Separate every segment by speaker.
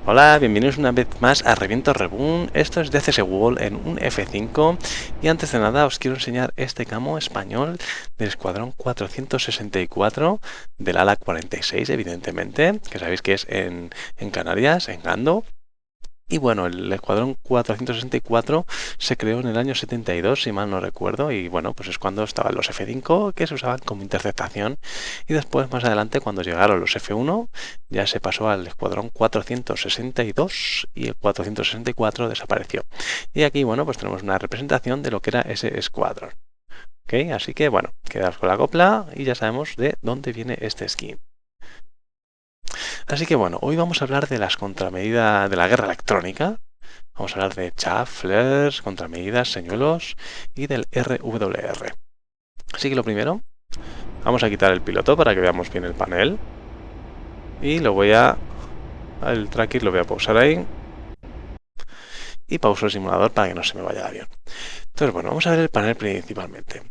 Speaker 1: Hola, bienvenidos una vez más a Reviento Reboot. Esto es DCS World en un F5 y antes de nada os quiero enseñar este camo español del Escuadrón 464 del ala 46, evidentemente, que sabéis que es en Canarias, en Gando. Y bueno, el Escuadrón 464 se creó en el año 72, si mal no recuerdo, y bueno, pues es cuando estaban los F5 que se usaban como interceptación, y después, más adelante, cuando llegaron los F1, ya se pasó al Escuadrón 462 y el 464 desapareció. Y aquí, bueno, pues tenemos una representación de lo que era ese escuadrón. ¿Ok? Así que, bueno, quedaos con la copla y ya sabemos de dónde viene este skin. Así que bueno, hoy vamos a hablar de las contramedidas de la guerra electrónica. Vamos a hablar de chaff, flares, contramedidas, señuelos y del RWR. Así que lo primero, vamos a quitar el piloto para que veamos bien el panel. Y el tracker lo voy a pausar ahí. Y pauso el simulador para que no se me vaya el avión. Entonces bueno, vamos a ver el panel principalmente.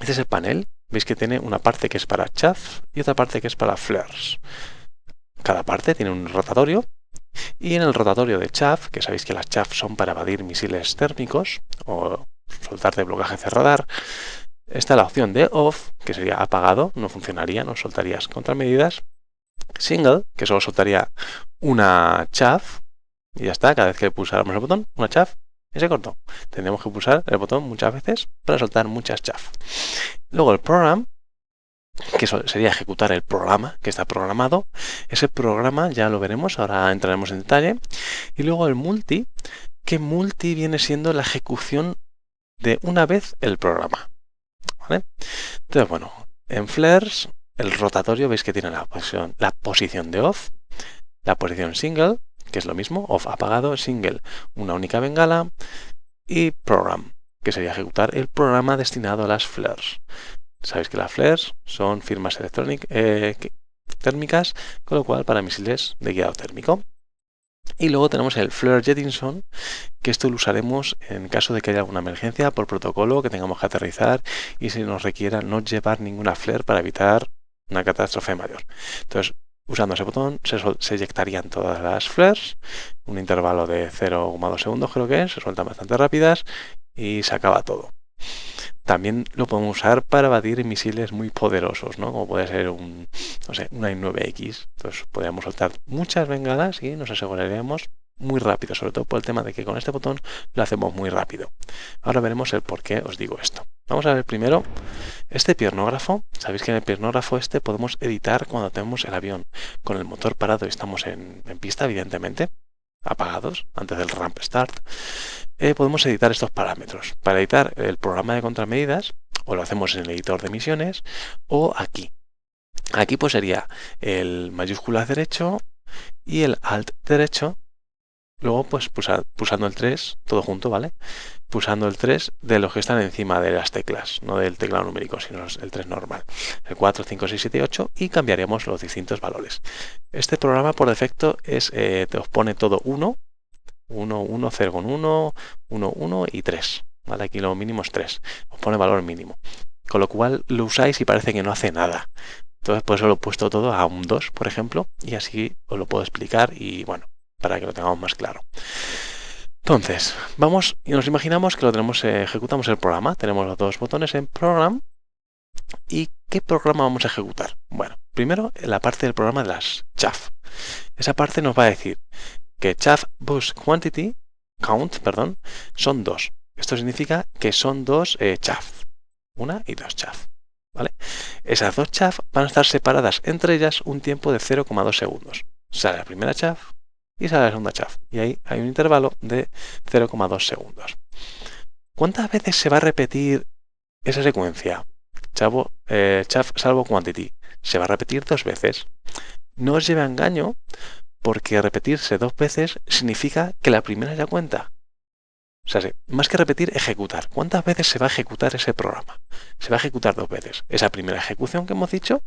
Speaker 1: Este es el panel. Veis que tiene una parte que es para chaff y otra parte que es para flares. Cada parte tiene un rotatorio. Y en el rotatorio de chaff, que sabéis que las chaff son para evadir misiles térmicos o soltar de bloqueaje de radar, está la opción de off, que sería apagado, no funcionaría, no soltarías contramedidas. Single, que solo soltaría una chaff, y ya está, cada vez que pulsáramos el botón, una chaff, y se cortó. Tendríamos que pulsar el botón muchas veces para soltar muchas chaff. Luego el program, que sería ejecutar el programa que está programado. Ese programa ya lo veremos, ahora entraremos en detalle. Y luego el multi, que multi viene siendo la ejecución de una vez el programa. ¿Vale? Entonces, bueno, en flares, el rotatorio veis que tiene la posición de off, la posición single, que es lo mismo, off apagado, single, una única bengala, y program, que sería ejecutar el programa destinado a las flares. Sabéis que las flares son firmas térmicas, con lo cual para misiles de guiado térmico. Y luego tenemos el Flare Jettison, que esto lo usaremos en caso de que haya alguna emergencia por protocolo que tengamos que aterrizar y se nos requiera no llevar ninguna flare para evitar una catástrofe mayor. Entonces, usando ese botón se eyectarían todas las flares, un intervalo de 0,2 segundos creo que es, se sueltan bastante rápidas y se acaba todo. También lo podemos usar para evadir misiles muy poderosos, ¿no? Como puede ser un AI-9X. Entonces podríamos soltar muchas bengalas y nos aseguraríamos muy rápido, sobre todo por el tema de que con este botón lo hacemos muy rápido. Ahora veremos el por qué os digo esto. Vamos a ver primero este piernógrafo. Sabéis que en el piernógrafo este podemos editar cuando tenemos el avión con el motor parado y estamos en pista, evidentemente, apagados antes del ramp start. Podemos editar estos parámetros. Para editar el programa de contramedidas, o lo hacemos en el editor de misiones, o aquí. Aquí pues sería el mayúsculas derecho y el alt derecho. Luego pues pulsando el 3, todo junto, ¿vale? Pulsando el 3 de los que están encima de las teclas, no del teclado numérico, sino el 3 normal. El 4, 5, 6, 7 y 8 y cambiaríamos los distintos valores. Este programa por defecto te os pone todo 1, 1, 1, 0 con 1, 1, 1 y 3. ¿Vale? Aquí lo mínimo es 3. Os pone valor mínimo. Con lo cual lo usáis y parece que no hace nada. Entonces por eso lo he puesto todo a un 2, por ejemplo, y así os lo puedo explicar y bueno, para que lo tengamos más claro. Entonces, vamos y nos imaginamos que lo tenemos, ejecutamos el programa. Tenemos los dos botones en Program. ¿Y qué programa vamos a ejecutar? Bueno, primero la parte del programa de las chaff. Esa parte nos va a decir que chaff bus count, son 2. Esto significa que son 2 chaff. 1 y 2 chaff. ¿Vale? Esas 2 chaff van a estar separadas entre ellas un tiempo de 0,2 segundos. Sale la primera chaff y sale la segunda chaff. Y ahí hay un intervalo de 0,2 segundos. ¿Cuántas veces se va a repetir esa secuencia? Chaff salvo quantity. Se va a repetir 2 veces. No os lleve a engaño, porque repetirse 2 veces significa que la primera ya cuenta. O sea, más que repetir, ejecutar. ¿Cuántas veces se va a ejecutar ese programa? Se va a ejecutar 2 veces. Esa primera ejecución que hemos dicho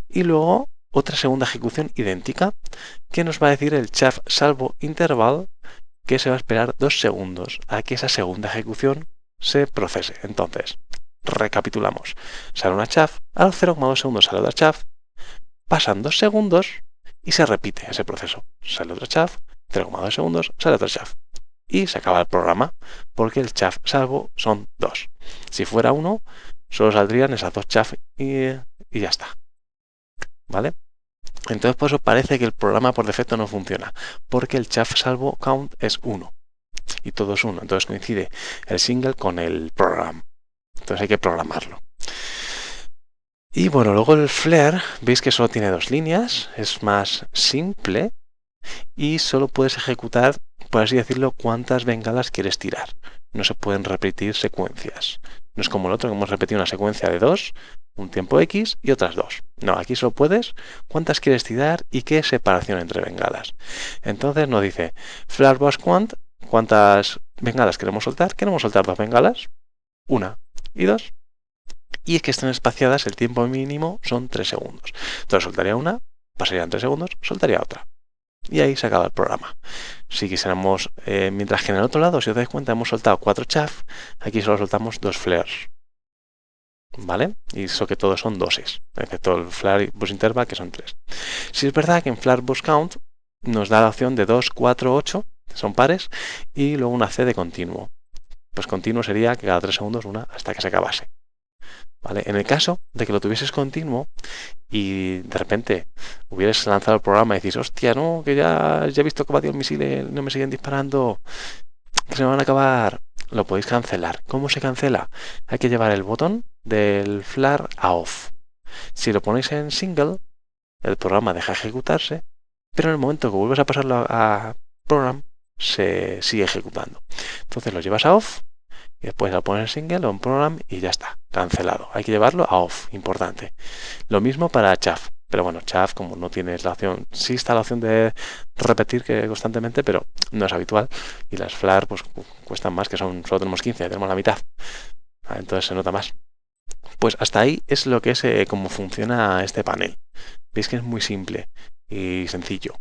Speaker 1: y luego otra segunda ejecución idéntica que nos va a decir el chaff salvo interval, que se va a esperar 2 segundos a que esa segunda ejecución se procese. Entonces, recapitulamos. Sale una chaff, a los 0,2 segundos sale otra chaff, pasan 2 segundos y se repite ese proceso. Sale otro chaff, 0,2 segundos, sale otro chaff. Y se acaba el programa, porque el chaff salvo son 2. Si fuera 1, solo saldrían esas 2 chaff y ya está. ¿Vale? Entonces por eso parece que el programa por defecto no funciona, porque el chaff salvo count es 1 y todo es 1. Entonces coincide el single con el program. Entonces hay que programarlo. Y bueno, luego el flare, veis que solo tiene 2 líneas, es más simple y solo puedes ejecutar, por así decirlo, cuántas bengalas quieres tirar. No se pueden repetir secuencias. No es como el otro que hemos repetido una secuencia de 2, un tiempo X y otras 2. No, aquí solo puedes cuántas quieres tirar y qué separación entre bengalas. Entonces nos dice flare boss count, cuántas bengalas queremos soltar. Queremos soltar 2 bengalas, 1 y 2. Y es que están espaciadas, el tiempo mínimo son 3 segundos. Entonces soltaría una, pasarían 3 segundos, soltaría otra. Y ahí se acaba el programa. Si quisiéramos, mientras que en el otro lado, si os dais cuenta, hemos soltado 4 chaff, aquí solo soltamos 2 flares. ¿Vale? Y eso que todos son doses, excepto el flare bus interval, que son 3. Si es verdad que en flare bus count nos da la opción de 2, 4, 8, son pares, y luego una C de continuo. Pues continuo sería que cada 3 segundos una hasta que se acabase. ¿Vale? En el caso de que lo tuvieses continuo y de repente hubieras lanzado el programa y decís, hostia, no, que ya he visto que batido el misil, no me siguen disparando, que se me van a acabar, lo podéis cancelar. ¿Cómo se cancela? Hay que llevar el botón del flare a off. Si lo ponéis en single, el programa deja ejecutarse, pero en el momento que vuelves a pasarlo a program, se sigue ejecutando. Entonces lo llevas a off y después lo pones en single o en program y ya está, cancelado. Hay que llevarlo a off, importante. Lo mismo para chaff, pero bueno, chaff como no tienes la opción, sí está la opción de repetir que constantemente, pero no es habitual y las flare pues cuestan más, que solo tenemos 15, tenemos la mitad. Entonces se nota más. Pues hasta ahí es lo que es cómo funciona este panel. Veis que es muy simple y sencillo.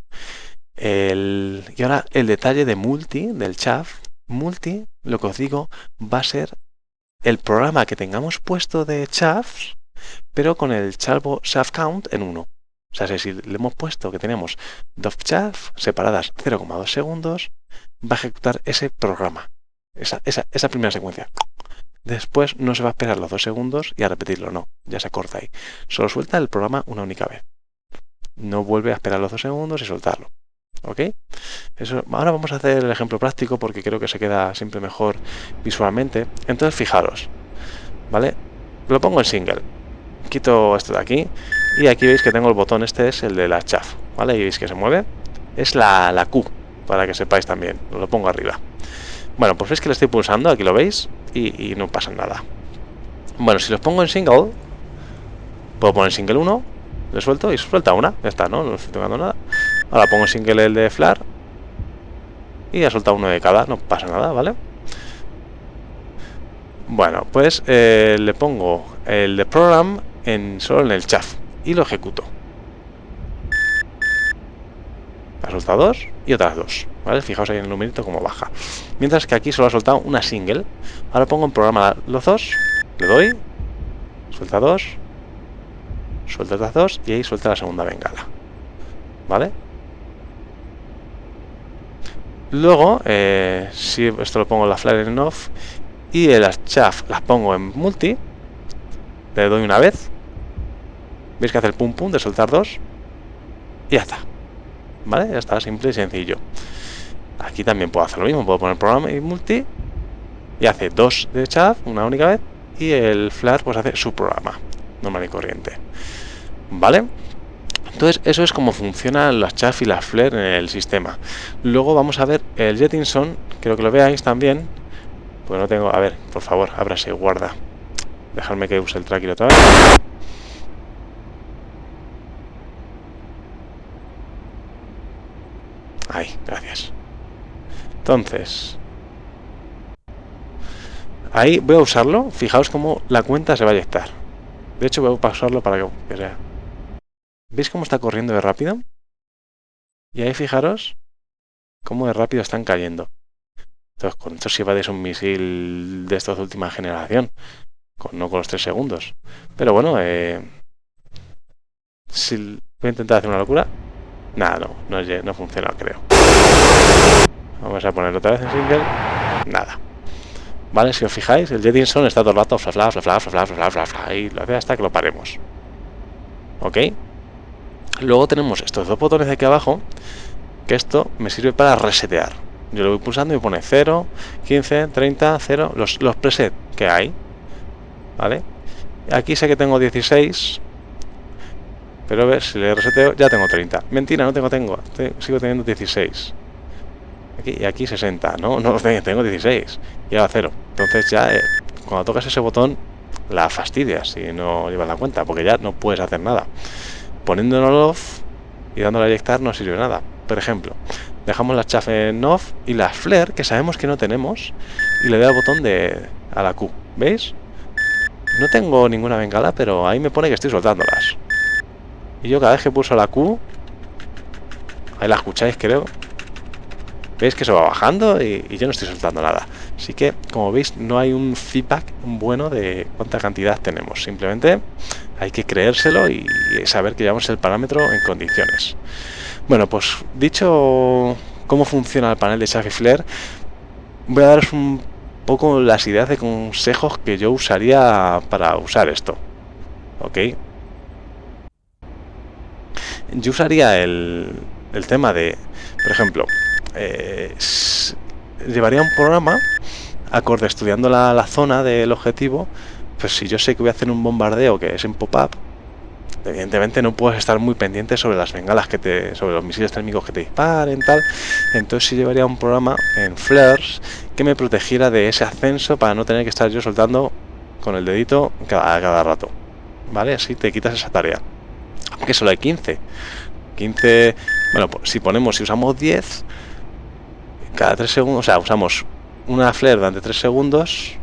Speaker 1: Y ahora el detalle de multi, del chaff. Multi, lo que os digo, va a ser el programa que tengamos puesto de chaffs, pero con el chaff count en 1. O sea, si le hemos puesto que tenemos 2 chaff separadas 0,2 segundos, va a ejecutar ese programa, esa primera secuencia. Después no se va a esperar los 2 segundos y a repetirlo, no, ya se corta ahí. Solo suelta el programa una única vez. No vuelve a esperar los 2 segundos y soltarlo. ¿Ok? Eso, ahora vamos a hacer el ejemplo práctico porque creo que se queda siempre mejor visualmente. Entonces fijaros, ¿vale? Lo pongo en single. Quito esto de aquí y aquí veis que tengo el botón, este es el de la chaff, ¿vale? Y veis que se mueve. Es la Q, para que sepáis también. Lo pongo arriba. Bueno, pues veis que lo estoy pulsando, aquí lo veis, y no pasa nada. Bueno, si los pongo en single, puedo poner single 1, le suelto y suelta una, ya está, ¿no? No estoy tocando nada. Ahora pongo en single el de flare y ha soltado uno de cada, no pasa nada, ¿vale? Bueno, pues le pongo el de program solo en el chaff y lo ejecuto. Ha soltado 2 y otras 2, ¿vale? Fijaos ahí en el numerito cómo baja. Mientras que aquí solo ha soltado una single. Ahora pongo en programa los 2, le doy, suelta 2, suelta otras 2 y ahí suelta la segunda bengala, ¿vale? Luego, si esto lo pongo en la flare en off y las chaff las pongo en multi, le doy una vez, veis que hace el pum pum de soltar 2 y ya está, ¿vale? Ya está, simple y sencillo. Aquí también puedo hacer lo mismo, puedo poner programa y multi y hace 2 de chaff una única vez y el flare pues hace su programa normal y corriente, ¿vale? Entonces eso es como funcionan las chaff y las flare en el sistema. Luego vamos a ver el Jettinson, quiero que lo veáis también, pues no tengo, a ver, por favor, ábrase, guarda, dejadme que use el tracker otra vez. Ahí, gracias. Entonces, ahí voy a usarlo, fijaos cómo la cuenta se va a eyectar. De hecho voy a pasarlo para que sea. ¿Veis cómo está corriendo de rápido? Y ahí fijaros cómo de rápido están cayendo. Entonces con esto sí va de un misil de estos de última generación, no con los 3 segundos. Pero bueno, si voy a intentar hacer una locura. Nada, no funciona, creo. Vamos a ponerlo otra vez en single. Nada. Vale, si os fijáis, el Jettinson está todo el rato fla, y lo hace hasta que lo paremos. ¿Ok? Luego tenemos estos dos botones de aquí abajo, que esto me sirve para resetear. Yo lo voy pulsando y me pone 0, 15, 30, 0, los presets que hay. ¿Vale? Aquí sé que tengo 16, pero a ver, si le reseteo ya tengo 30. Mentira, no sigo teniendo 16. Aquí, y aquí 60, no tengo 16 y ahora 0. Entonces ya cuando tocas ese botón la fastidias si no llevas la cuenta, porque ya no puedes hacer nada. Poniéndolo en off y dándole a eyectar no sirve nada. Por ejemplo, dejamos la chaff en off y la flare, que sabemos que no tenemos, y le doy al botón a la Q. ¿Veis? No tengo ninguna bengala, pero ahí me pone que estoy soltándolas. Y yo cada vez que pulso la Q, ahí la escucháis, creo. Veis que se va bajando y yo no estoy soltando nada. Así que, como veis, no hay un feedback bueno de cuánta cantidad tenemos. Simplemente hay que creérselo y saber que llevamos el parámetro en condiciones. Bueno, pues dicho cómo funciona el panel de chaff y flare, voy a daros un poco las ideas de consejos que yo usaría para usar esto. ¿Ok? Yo usaría el tema de, por ejemplo, llevaría un programa acorde estudiando la zona del objetivo. Pues si yo sé que voy a hacer un bombardeo que es en pop-up, evidentemente no puedes estar muy pendiente sobre las bengalas sobre los misiles térmicos que te disparen, tal. Entonces sí llevaría un programa en flares que me protegiera de ese ascenso para no tener que estar yo soltando con el dedito cada rato. ¿Vale? Así te quitas esa tarea. Aunque solo hay 15. Bueno, pues si usamos 10, cada 3 segundos, o sea, usamos una flare durante 3 segundos,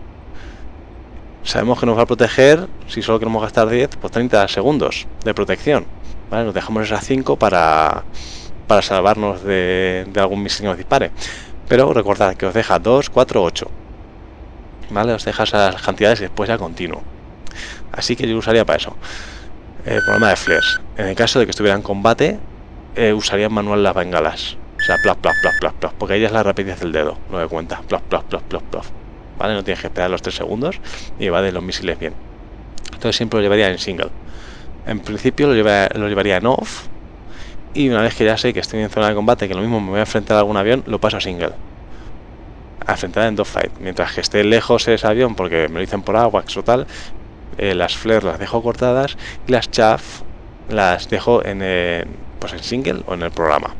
Speaker 1: sabemos que nos va a proteger, si solo queremos gastar 10, pues 30 segundos de protección. ¿Vale? Nos dejamos esas 5 para salvarnos de algún misil que nos dispare. Pero recordad que os deja 2, 4, 8. ¿Vale? Os deja esas cantidades y después ya continuo. Así que yo usaría para eso. El programa de flares. En el caso de que estuviera en combate, usaría manual las bengalas. O sea, plaf, plaf, plaf, plaf, plaf, porque ahí es la rapidez del dedo, no de cuenta. Plaf, plaf, plaf, plaf, plaf. ¿Vale? No tienes que esperar los 3 segundos y va de los misiles bien. Entonces siempre lo llevaría en single. En principio lo llevaría en off. Y una vez que ya sé que estoy en zona de combate, que lo mismo me voy a enfrentar a algún avión, lo paso a single. A enfrentar en dogfight. Mientras que esté lejos ese avión, porque me lo dicen por AWACS o tal, las flares las dejo cortadas y las chaff las dejo pues en single o en el programa,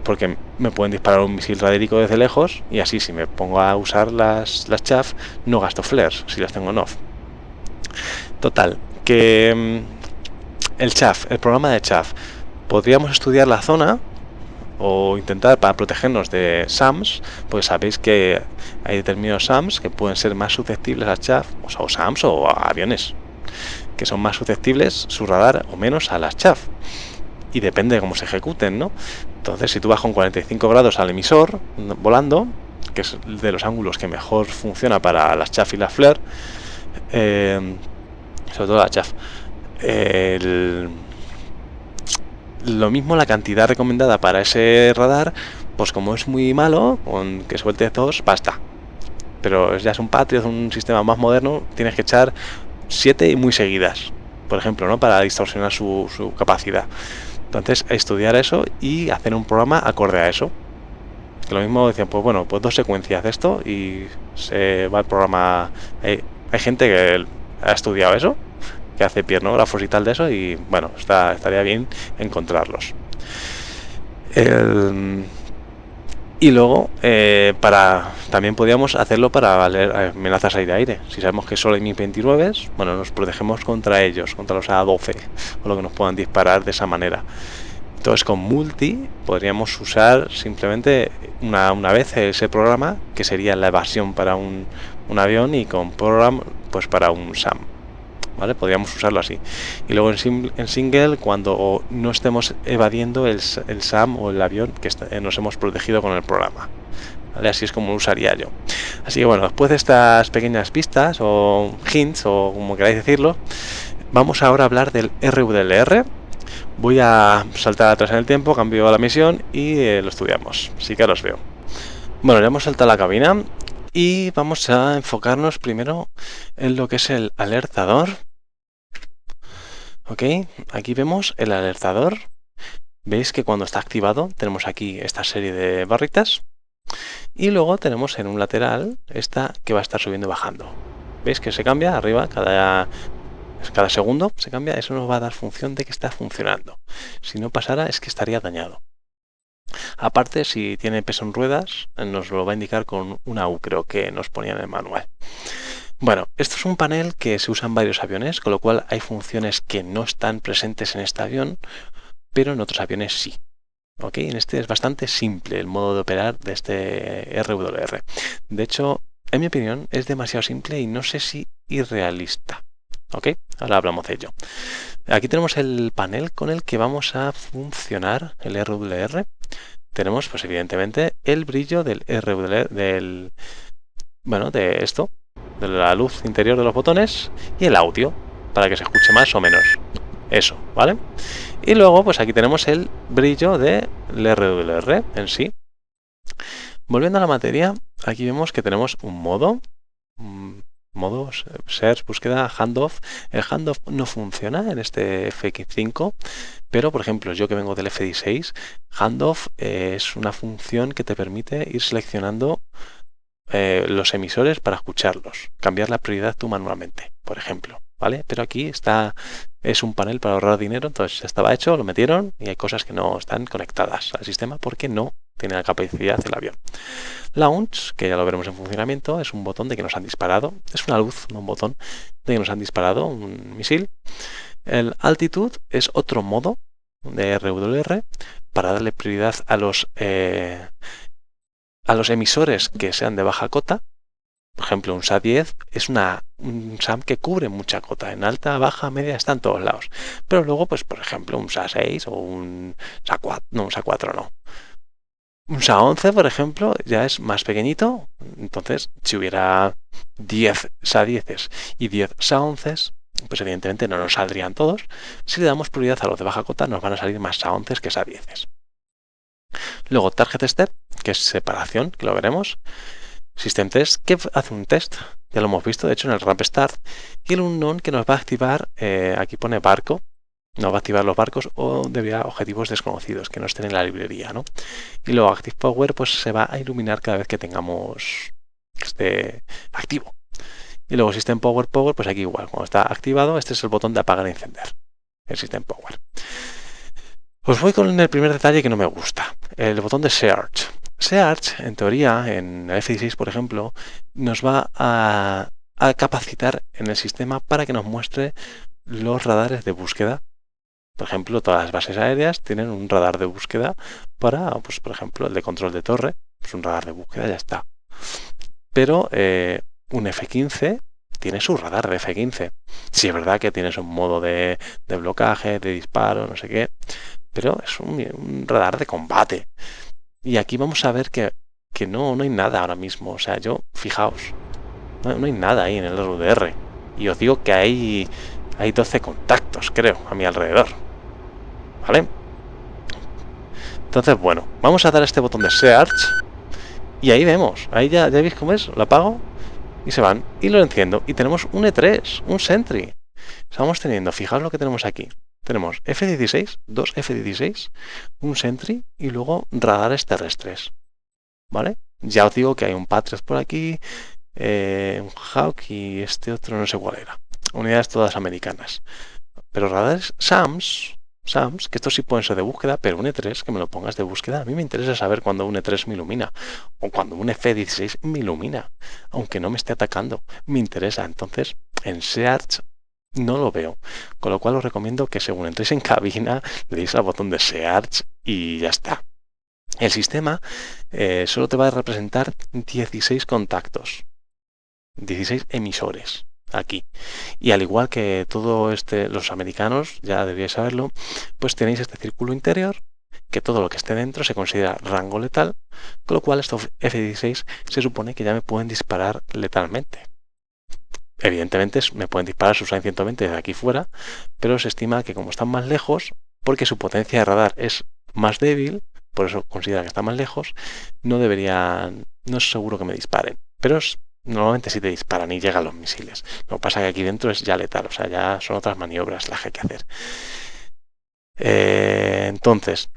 Speaker 1: porque me pueden disparar un misil radérico desde lejos y así si me pongo a usar las chaff no gasto flares si las tengo en off. Total, que el programa de chaff, podríamos estudiar la zona o intentar para protegernos de SAMs, pues sabéis que hay determinados SAMs que pueden ser más susceptibles a chaff, o SAMs o a aviones que son más susceptibles su radar o menos a las chaff, y depende de cómo se ejecuten, ¿no? Entonces si tú vas con 45 grados al emisor volando, que es de los ángulos que mejor funciona para las chaff y las flare, sobre todo la chaff, lo mismo la cantidad recomendada para ese radar, pues como es muy malo, con que suelte 2, basta. Pero ya es un Patriot, un sistema más moderno, tienes que echar 7 y muy seguidas, por ejemplo, ¿no? Para distorsionar su capacidad. Entonces, estudiar eso y hacer un programa acorde a eso. Que lo mismo decían, pues bueno, pues 2 secuencias de esto y se va el programa. Hay gente que ha estudiado eso, que hace piernógrafos y tal de eso, y bueno, estaría bien encontrarlos. Y luego también podríamos hacerlo para amenazas aire-aire. Si sabemos que solo hay MiG-29, bueno, nos protegemos contra ellos, contra los A-12 o lo que nos puedan disparar de esa manera. Entonces con multi podríamos usar simplemente una vez ese programa, que sería la evasión para un avión, y con program pues para un SAM. ¿Vale? Podríamos usarlo así. Y luego en single, cuando no estemos evadiendo el SAM o el avión que nos hemos protegido con el programa. ¿Vale? Así es como lo usaría yo. Así que bueno, después de estas pequeñas pistas o hints, o como queráis decirlo, vamos ahora a hablar del RVDLR, Voy a saltar atrás en el tiempo, cambio la misión y lo estudiamos. Así que ahora os veo. Bueno, ya hemos saltado a la cabina y vamos a enfocarnos primero en lo que es el alertador. Ok, aquí vemos el alertador. Veis que cuando está activado tenemos aquí esta serie de barritas y luego tenemos en un lateral esta que va a estar subiendo y bajando. ¿Veis que se cambia arriba cada segundo? Se cambia, eso nos va a dar función de que está funcionando. Si no pasara es que estaría dañado. Aparte, si tiene peso en ruedas, nos lo va a indicar con una U, creo que nos ponía en el manual. Bueno, esto es un panel que se usa en varios aviones, con lo cual hay funciones que no están presentes en este avión, pero en otros aviones sí. ¿Ok? En este es bastante simple el modo de operar de este RWR. De hecho, en mi opinión, es demasiado simple y no sé si irrealista. ¿Ok? Ahora hablamos de ello. Aquí tenemos el panel con el que vamos a funcionar el RWR. Tenemos, pues evidentemente, el brillo del RWR, de esto, de la luz interior de los botones y el audio, para que se escuche más o menos. Eso, ¿vale? Y luego, pues aquí tenemos el brillo del RWR en sí. Volviendo a la materia, aquí vemos que tenemos un modo search, búsqueda, handoff. El handoff no funciona en este FX5, pero por ejemplo, yo que vengo del F16, handoff es una función que te permite ir seleccionando los emisores para escucharlos, cambiar la prioridad tú manualmente, por ejemplo, ¿vale? Pero aquí es un panel para ahorrar dinero, entonces ya estaba hecho, lo metieron y hay cosas que no están conectadas al sistema porque no tiene la capacidad del avión. Launch, que ya lo veremos en funcionamiento, es un botón de que nos han disparado, es una luz, no un botón, de que nos han disparado un misil. El Altitude es otro modo de RWR para darle prioridad a los emisores que sean de baja cota. Por ejemplo, un SA-10 es un SAM que cubre mucha cota. En alta, baja, media, está en todos lados. Pero luego, pues por ejemplo, un SA-6 o un SA-4, no, un SA-4 no. Un SA-11, por ejemplo, ya es más pequeñito. Entonces, si hubiera 10 SA-10 y 10 SA-11, pues evidentemente no nos saldrían todos. Si le damos prioridad a los de baja cota, nos van a salir más SA-11 que SA-10. Luego, Target Step, que es separación, que lo veremos. System Test, que hace un test, ya lo hemos visto, de hecho en el Ramp Start, y el Unknown que nos va a activar, aquí pone barco, nos va a activar los barcos o debería objetivos desconocidos que no estén en la librería, ¿no? Y luego Active Power pues se va a iluminar cada vez que tengamos que esté activo. Y luego System Power, pues aquí igual, cuando está activado, este es el botón de apagar e encender, el System Power. Os voy con el primer detalle que no me gusta, el botón de Search. Search, en teoría, en el F16, por ejemplo, nos va a capacitar en el sistema para que nos muestre los radares de búsqueda. Por ejemplo, todas las bases aéreas tienen un radar de búsqueda para, pues, por ejemplo, el de control de torre, es un radar de búsqueda, ya está. Pero un F15 tiene su radar de F15. Sí, es verdad que tienes un modo de blocaje, de disparo, no sé qué, pero es un radar de combate. Y aquí vamos a ver que no hay nada ahora mismo. O sea, fijaos, no hay nada ahí en el RWR. Y os digo que hay 12 contactos, creo, a mi alrededor. ¿Vale? Entonces, bueno, vamos a dar este botón de Search. Y ahí vemos, ahí ya veis cómo es, lo apago y se van. Y lo enciendo. Y tenemos un E3, un Sentry. Estamos teniendo, fijaos lo que tenemos aquí. Tenemos F-16, dos F-16, un Sentry y luego radares terrestres. ¿Vale? Ya os digo que hay un Patriot por aquí, un Hawk y este otro no sé cuál era. Unidades todas americanas. Pero radares SAMS, que estos sí pueden ser de búsqueda, pero un E3 que me lo pongas de búsqueda, a mí me interesa saber cuando un E3 me ilumina o cuando un F-16 me ilumina, aunque no me esté atacando, me interesa. Entonces, en Search no lo veo, con lo cual os recomiendo que según entréis en cabina le deis al botón de Search y ya está. El sistema solo te va a representar 16 contactos, 16 emisores aquí. Y al igual que los americanos, ya deberíais saberlo, pues tenéis este círculo interior, que todo lo que esté dentro se considera rango letal, con lo cual estos F-16 se supone que ya me pueden disparar letalmente. Evidentemente me pueden disparar sus 120 desde aquí fuera, pero se estima que como están más lejos, porque su potencia de radar es más débil, por eso considera que está más lejos, no es seguro que me disparen. Pero normalmente sí te disparan y llegan los misiles. Lo que pasa es que aquí dentro es ya letal, o sea, ya son otras maniobras las que hay que hacer. Entonces,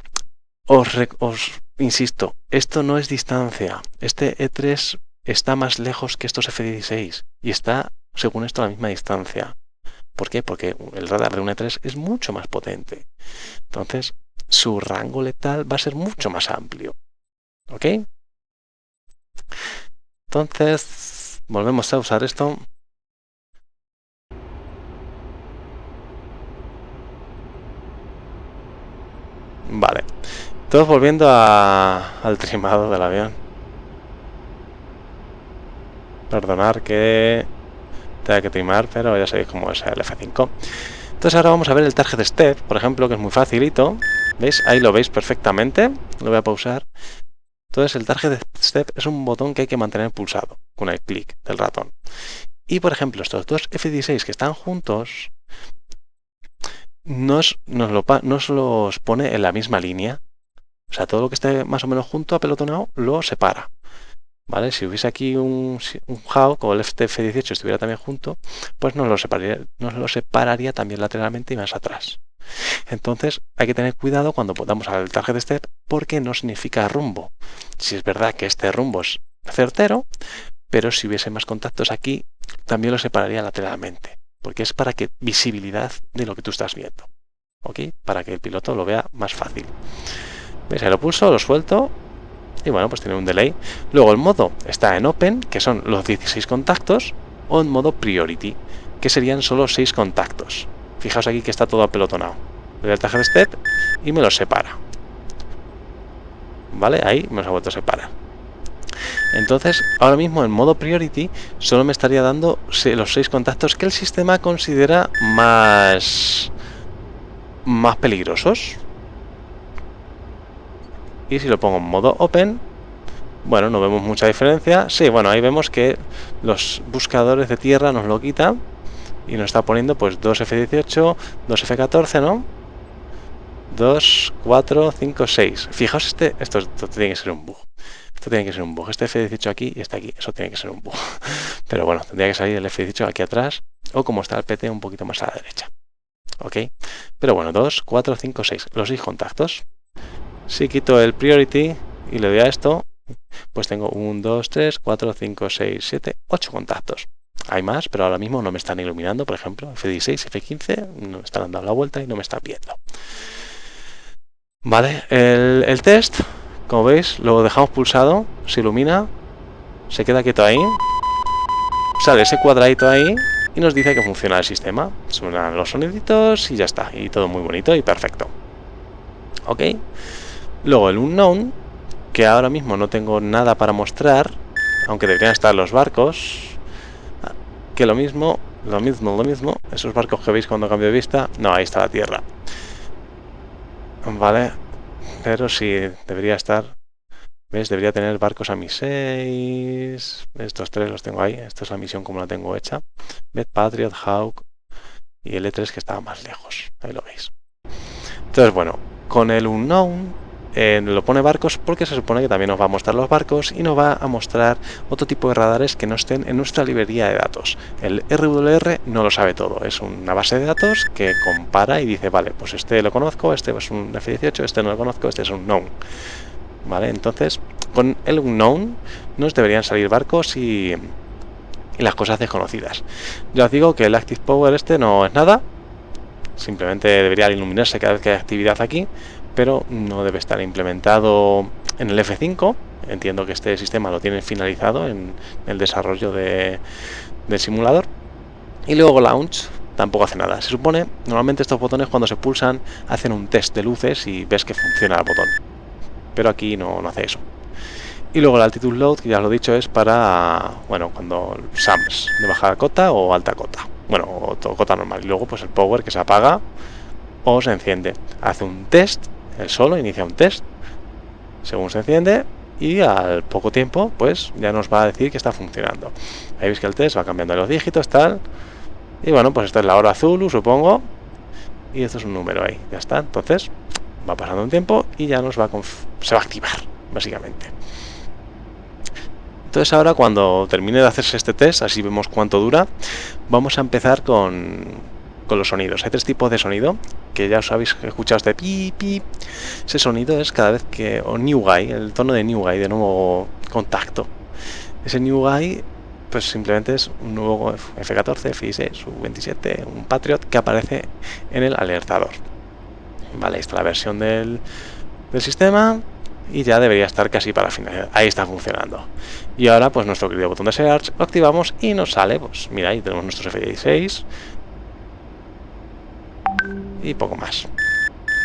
Speaker 1: os insisto, esto no es distancia. Este E3 está más lejos que estos F-16 y está, según esto, a la misma distancia. ¿Por qué? Porque el radar de un E3 es mucho más potente. Entonces, su rango letal va a ser mucho más amplio. ¿Ok? Entonces, volvemos a usar esto. Vale. Todos volviendo al trimado del avión. Perdonar que tenga que trimar, pero ya sabéis cómo es el F5. Entonces ahora vamos a ver el target step, por ejemplo, que es muy facilito. ¿Veis? Ahí lo veis perfectamente. Lo voy a pausar. Entonces el target step es un botón que hay que mantener pulsado con el clic del ratón. Y por ejemplo, estos dos F-16 que están juntos nos los pone en la misma línea. O sea, todo lo que esté más o menos junto, apelotonado, lo separa. ¿Vale? Si hubiese aquí un Hawk o el F-18 estuviera también junto, pues nos lo separaría también lateralmente y más atrás. Entonces hay que tener cuidado cuando damos al target step porque no significa rumbo. Si es verdad que este rumbo es certero, pero si hubiese más contactos aquí, también lo separaría lateralmente, porque es para que visibilidad de lo que tú estás viendo, ¿ok? Para que el piloto lo vea más fácil. ¿Veis? Ahí lo pulso, lo suelto y bueno, pues tiene un delay. Luego el modo está en Open, que son los 16 contactos, o en modo Priority, que serían solo 6 contactos. Fijaos aquí que está todo apelotonado. Le doy al target step y me los separa. ¿Vale? Ahí me los ha vuelto a separar. Entonces, ahora mismo en modo Priority solo me estaría dando los 6 contactos que el sistema considera más peligrosos. Y si lo pongo en modo Open, bueno, no vemos mucha diferencia. Sí, bueno, ahí vemos que los buscadores de tierra nos lo quitan y nos está poniendo pues 2 F-18, 2 F-14, ¿no? 2, 4, 5, 6. Fijaos, esto tiene que ser un bug. Esto tiene que ser un bug. Este F-18 aquí y este aquí, eso tiene que ser un bug. Pero bueno, tendría que salir el F-18 aquí atrás o como está el PT un poquito más a la derecha. ¿Ok? Pero bueno, 2, 4, 5, 6. Los 6 contactos. Si quito el Priority y le doy a esto, pues tengo 1, 2, 3, 4, 5, 6, 7, 8 contactos. Hay más, pero ahora mismo no me están iluminando, por ejemplo, F16, F15, no me están dando la vuelta y no me están viendo. Vale, el test, como veis, lo dejamos pulsado, se ilumina, se queda quieto ahí, sale ese cuadradito ahí y nos dice que funciona el sistema. Suenan los soniditos y ya está, y todo muy bonito y perfecto. Ok, luego el unknown, que ahora mismo no tengo nada para mostrar, aunque deberían estar los barcos, que lo mismo, esos barcos que veis cuando cambio de vista, no, ahí está la Tierra. Vale, pero sí, debería estar, ¿ves? Debería tener barcos a mi 6, estos 3 los tengo ahí, esta es la misión como la tengo hecha. ¿Ves? Patriot, Hawk y el E3 que estaba más lejos, ahí lo veis. Entonces, bueno, con el unknown lo pone barcos porque se supone que también nos va a mostrar los barcos y nos va a mostrar otro tipo de radares que no estén en nuestra librería de datos. El RWR no lo sabe todo, es una base de datos que compara y dice, vale, pues este lo conozco, este es un F18, este no lo conozco, este es un known. Vale, entonces con el unknown nos deberían salir barcos y las cosas desconocidas. Ya os digo que el Active Power este no es nada, simplemente debería iluminarse cada vez que hay actividad aquí, pero no debe estar implementado en el F5. Entiendo que este sistema lo tienen finalizado en el desarrollo del simulador. Y luego Launch tampoco hace nada. Se supone, normalmente estos botones cuando se pulsan hacen un test de luces y ves que funciona el botón. Pero aquí no hace eso. Y luego el Altitude Load, que ya lo he dicho, es para, bueno, cuando SAMs de baja cota o alta cota. Bueno, o cota normal. Y luego pues el Power que se apaga o se enciende. Hace un test, él solo inicia un test, según se enciende, y al poco tiempo pues ya nos va a decir que está funcionando. Ahí veis que el test va cambiando los dígitos, tal. Y bueno, pues esta es la hora azul, supongo. y esto es un número ahí, ya está. Entonces va pasando un tiempo y ya se va a activar, básicamente. Entonces ahora, cuando termine de hacerse este test, así vemos cuánto dura, vamos a empezar con los sonidos. Hay 3 tipos de sonido, que ya os habéis escuchado este pi, pi. Ese sonido es cada vez que, o new guy, el tono de new guy, de nuevo contacto. Ese new guy, pues simplemente es un nuevo F14, F16, U27, un Patriot que aparece en el alertador. Vale, ahí está la versión del sistema y ya debería estar casi para finalizar. Ahí está funcionando. Y ahora, pues nuestro querido botón de Search lo activamos y nos sale, pues mira, ahí tenemos nuestros F16 y poco más.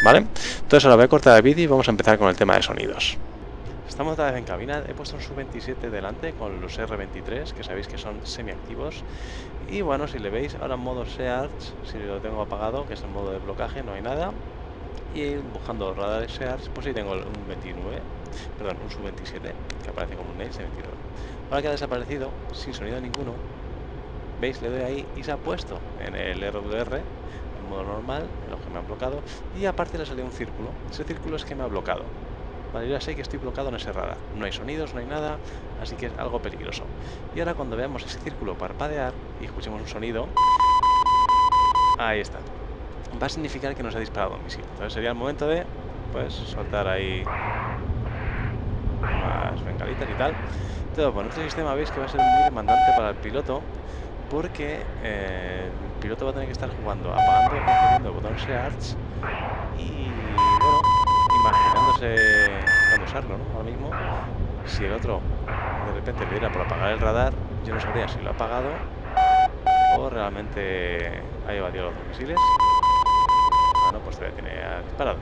Speaker 1: ¿Vale? Entonces ahora voy a cortar el vídeo y vamos a empezar con el tema de sonidos. Estamos otra vez en cabina, he puesto un Sub-27 delante con los R23, que sabéis que son semiactivos. Y bueno, si le veis ahora en modo Search, si lo tengo apagado, que es el modo de blocaje, no hay nada. Y buscando radares Search, pues sí tengo un 29, perdón, un Sub-27, que aparece como un Ace 29. Ahora que ha desaparecido, sin sonido ninguno, veis, le doy ahí y se ha puesto en el RWR, en modo normal, en lo que me han bloqueado, y aparte le salió un círculo. Ese círculo es que me ha bloqueado. Vale, yo ya sé que estoy bloqueado en ese radar. No hay sonidos, no hay nada, así que es algo peligroso. Y ahora cuando veamos ese círculo parpadear y escuchemos un sonido, ahí está. Va a significar que nos ha disparado un misil. Entonces sería el momento de, pues, soltar ahí más bengalitas y tal. Entonces, bueno, este sistema veis que va a ser muy demandante para el piloto, porque el piloto va a tener que estar jugando, apagando y encendiendo el botón Search y, bueno, imaginándose cuándo usarlo, ¿no? Ahora mismo, si el otro de repente le diera por apagar el radar, yo no sabría si lo ha apagado o realmente ha evadido los dos misiles. Bueno, pues todavía tiene disparado.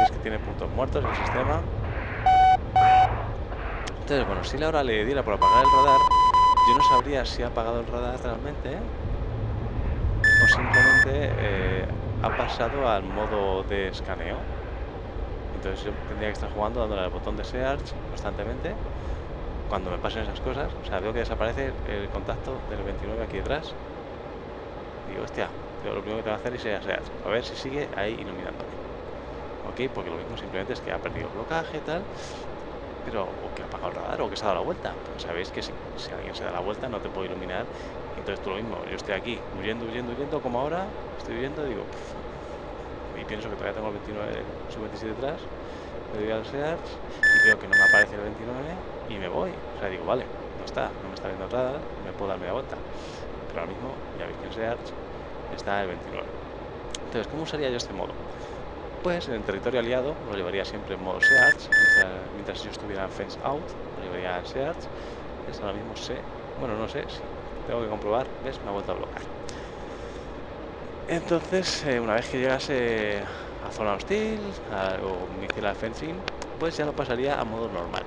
Speaker 1: Es que tiene puntos muertos el sistema. Entonces, bueno, si ahora le diera por apagar el radar, yo no sabría si ha apagado el radar realmente o simplemente ha pasado al modo de escaneo. Entonces yo tendría que estar jugando dándole al botón de Search constantemente cuando me pasen esas cosas. O sea, veo que desaparece el contacto del 29 aquí detrás. Digo, hostia, lo primero que tengo que hacer es ir a Search, a ver si sigue ahí iluminándome. Ok, porque lo mismo simplemente es que ha perdido el blocaje y tal, pero o que ha apagado el radar o que se ha dado la vuelta. Porque sabéis que si alguien se da la vuelta no te puede iluminar. Entonces tú lo mismo, yo estoy aquí huyendo, como ahora, estoy huyendo, digo, y pienso que todavía tengo el 29, Sub-27 detrás, le doy al Search y veo que no me aparece el 29 y me voy. O sea, digo, vale, no me está viendo el radar, me puedo dar media vuelta. Pero ahora mismo, ya veis que en Search está el 29. Entonces, ¿cómo usaría yo este modo? Pues en el territorio aliado lo llevaría siempre en modo Search, mientras yo estuviera en Fence Out, lo llevaría en Search. Ahora mismo sé, bueno, no sé, si tengo que comprobar, ¿ves? Me ha vuelto a bloquear. Entonces, una vez que llegase a zona hostil o me hiciera el fencing, pues ya lo pasaría a modo normal.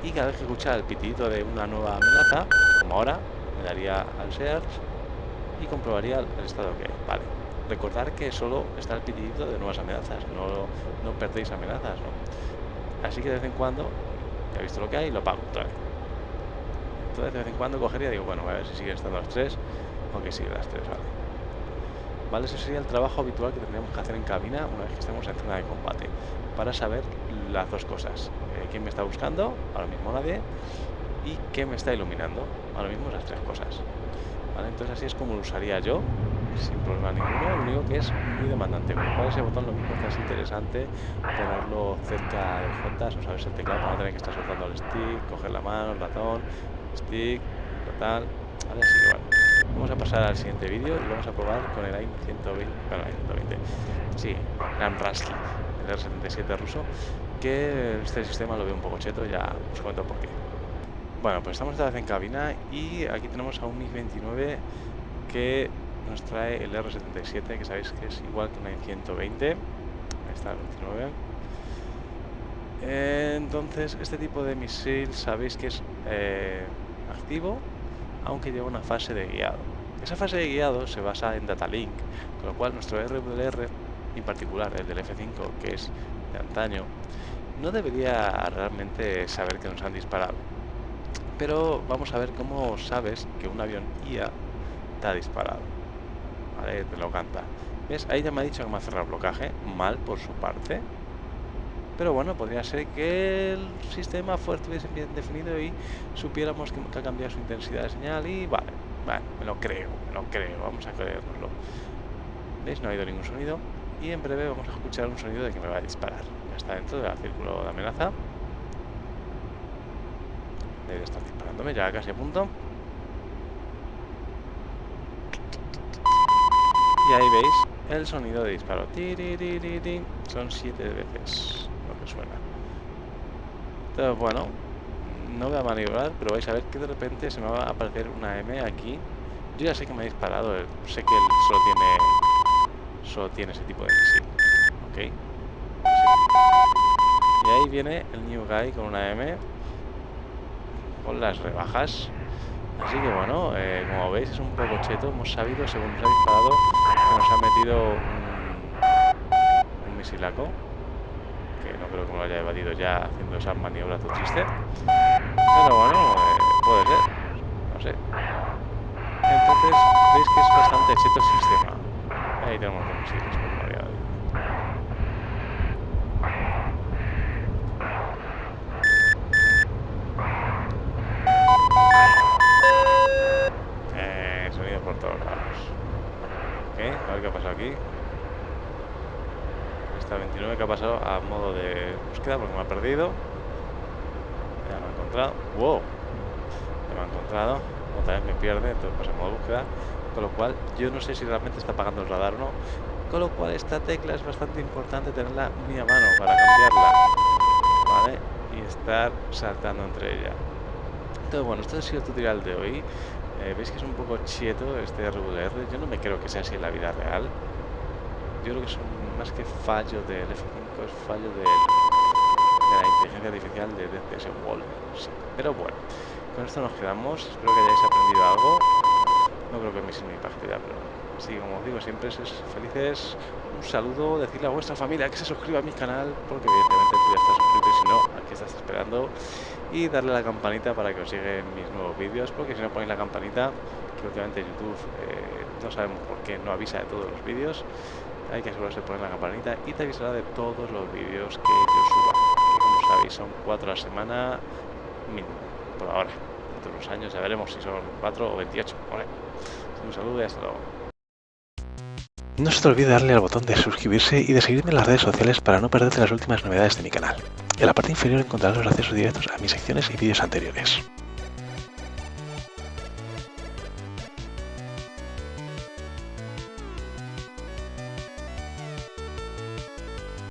Speaker 1: Y cada vez que escuchara el pitidito de una nueva amenaza, como ahora, me daría al Search y comprobaría el estado que hay. Vale. Recordar que solo está el pitidito de nuevas amenazas, no perdéis amenazas, ¿no? Así que de vez en cuando, ya he visto lo que hay, lo apago otra vez. Entonces de vez en cuando cogería y digo, bueno, a ver si siguen estando las 3 o que sigue las 3, ¿vale? Ese sería el trabajo habitual que tendríamos que hacer en cabina una vez que estemos en zona de combate, para saber las dos cosas. ¿Quién me está buscando? Ahora mismo nadie. ¿Y qué me está iluminando? Ahora mismo las 3 cosas. ¿Vale? Entonces así es como lo usaría yo, sin problema ninguno. Lo único que es muy demandante. Con lo cual ese botón lo mismo que es interesante tenerlo cerca del J, o saberse el teclado para no tener que estar soltando el stick, coger la mano, el ratón, stick, total. ¿Vale? Así que bueno. Vamos a pasar al siguiente vídeo y vamos a probar con el AIM-120, bueno, AIM-120, sí, Ramraski, el R77 ruso, que este sistema lo veo un poco cheto, ya os cuento por qué. Bueno, pues estamos otra vez en cabina y aquí tenemos a un MiG-29 que nos trae el R77, que sabéis que es igual que un AIM-120, ahí está el 29. Entonces, este tipo de misil sabéis que es activo, aunque lleva una fase de guiado. Esa fase de guiado se basa en data link, con lo cual nuestro RWR, en particular el del F5, que es de antaño, no debería realmente saber que nos han disparado. Pero vamos a ver cómo sabes que un avión IA está disparado. Vale, te lo canta. ¿Ves? Ahí ya me ha dicho que me ha cerrado el blocaje. Mal por su parte. Pero bueno, podría ser que el sistema estuviese bien definido y supiéramos que ha cambiado su intensidad de señal y vale, me lo creo, vamos a creérnoslo. ¿Veis? No ha oído ningún sonido y en breve vamos a escuchar un sonido de que me va a disparar. Ya está dentro del círculo de amenaza. Debe estar disparándome, ya casi a punto. Y ahí veis el sonido de disparo. Son 7 veces lo que suena. Entonces, bueno, no voy a maniobrar, pero vais a ver que de repente se me va a aparecer una M aquí. Yo ya sé que me ha disparado, sé que él solo tiene ese tipo de misil. Ok. Y ahí viene el New Guy con una M, con las rebajas. Así que bueno, como veis es un poco cheto. Hemos sabido, según nos ha disparado, que nos ha metido un misilaco. Que no creo que me lo haya evadido ya haciendo esa maniobra tan triste. Pero bueno, puede ser. No sé. Entonces, veis que es bastante cheto el sistema. Ahí tenemos los misiles, como había dicho. Sonido por todos lados. Ok, a ver qué ha pasado aquí. Esta 29 que ha pasado a modo de búsqueda porque me ha perdido. Ya me ha encontrado. ¡Wow! Ya me ha encontrado. Otra vez me pierde, entonces pasa a modo de búsqueda. Con lo cual, yo no sé si realmente está apagando el radar o no. Con lo cual, esta tecla es bastante importante tenerla muy a mano para cambiarla. ¿Vale? Y estar saltando entre ella. Entonces, bueno, este ha sido el tutorial de hoy. Veis que es un poco cheto este RWR. Yo no me creo que sea así en la vida real. Yo creo que es más que fallo del F5, es fallo de la inteligencia artificial de DCS Wall. Sí. Pero bueno, con esto nos quedamos. Espero que hayáis aprendido algo. No creo que me sea mi partida, pero sí, como os digo, siempre sois felices. Un saludo, decirle a vuestra familia que se suscriba a mi canal, porque evidentemente tú ya estás suscrito y si no, aquí estás esperando. Y darle a la campanita para que os lleguen mis nuevos vídeos, porque si no ponéis la campanita, que últimamente YouTube no sabemos por qué no avisa de todos los vídeos, hay que asegurarse de poner la campanita y te avisará de todos los vídeos que yo suba, que como sabéis son 4 a la semana mínimo, por ahora. Dentro de unos años ya veremos si son 4 o 28, ¿vale? Un saludo y hasta luego. No se te olvide darle al botón de suscribirse y de seguirme en las redes sociales para no perderte las últimas novedades de mi canal. En la parte inferior encontrarás los accesos directos a mis secciones y vídeos anteriores.